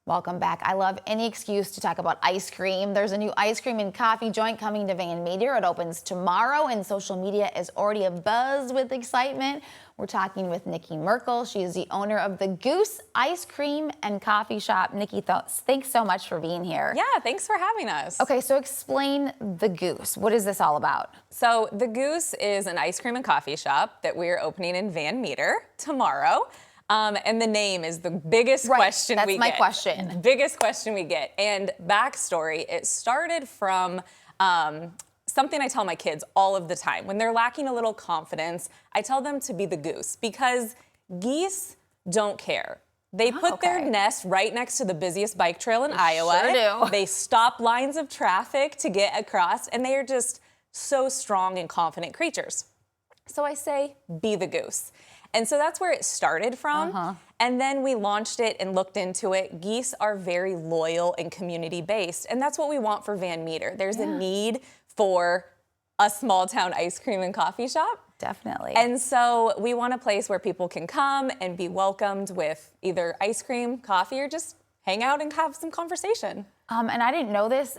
Welcome back. I love any excuse to talk about ice cream. There's a new ice cream and coffee joint coming to Van Meter. It opens tomorrow, and social media is already abuzz with excitement. We're talking with Nikki Merkel. She is the owner of the Goose Ice Cream and Coffee Shop. Nikki, thanks so much for being here. Yeah, thanks for having us. Okay, so explain the Goose. What is this all about? So the Goose is an ice cream and coffee shop that we're opening in Van Meter tomorrow. And the name is the biggest question we get. That's my question. Biggest question we get. And backstory, it started from something I tell my kids all of the time. When they're lacking a little confidence, I tell them to be the goose because geese don't care. They put their nest right next to the busiest bike trail in Iowa. Sure do. They stop lines of traffic to get across, and they are just so strong and confident creatures. So I say, be the goose. And so that's where it started from. And then we launched it and looked into it. Geese are very loyal and community-based, and that's what we want for Van Meter. There's a need for a small town ice cream and coffee shop. Definitely. And so we want a place where people can come and be welcomed with either ice cream, coffee, or just hang out and have some conversation. And I didn't know this.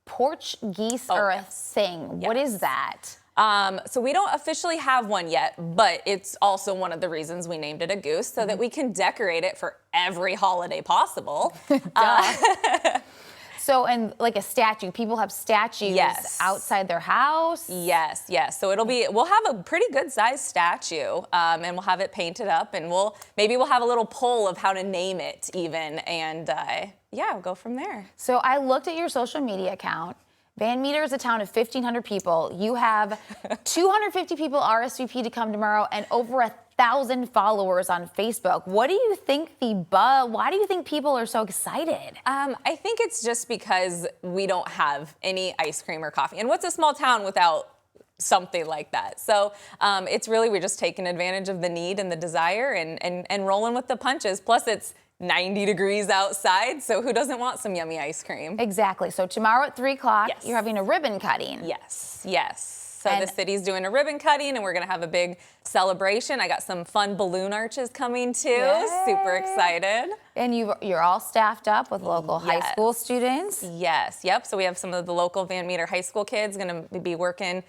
Porch geese are a thing. What is that? So we don't officially have one yet, but it's also one of the reasons we named it a goose, so that we can decorate it for every holiday possible. So, and like a statue, people have statues outside their house? Yes. So we'll have a pretty good sized statue, and we'll have it painted up, and maybe we'll have a little poll of how to name it even, and we'll go from there. So I looked at your social media account. Van Meter is a town of 1,500 people. You have 250 people RSVP to come tomorrow and over 1,000 followers on Facebook. What do you think why do you think people are so excited? I think it's just because we don't have any ice cream or coffee. And what's a small town without something like that? So it's really, we're just taking advantage of the need and the desire and rolling with the punches. Plus it's 90 degrees outside, so who doesn't want some yummy ice cream? Exactly. So tomorrow at 3 o'clock, you're having a ribbon cutting. Yes. So the city's doing a ribbon cutting, and we're gonna have a big celebration. I got some fun balloon arches coming too. Yay. Super excited. And you're all staffed up with local high school students? Yep. So we have some of the local Van Meter high school kids gonna be working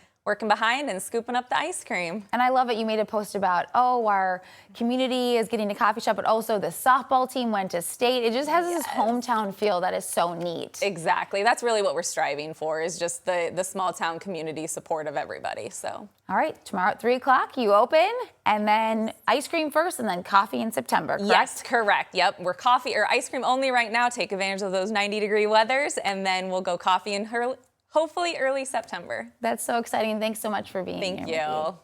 behind and scooping up the ice cream. And I love it. You made a post about, our community is getting a coffee shop, but also the softball team went to state. It just has this hometown feel that is so neat. Exactly. That's really what we're striving for, is just the small town community support of everybody. So. All right, tomorrow at 3 o'clock, you open, and then ice cream first, and then coffee in September, correct? Yes, correct. Yep, we're coffee or ice cream only right now. Take advantage of those 90-degree weathers, and then we'll go coffee in hopefully early September. That's so exciting. Thanks so much for being here. Thank you.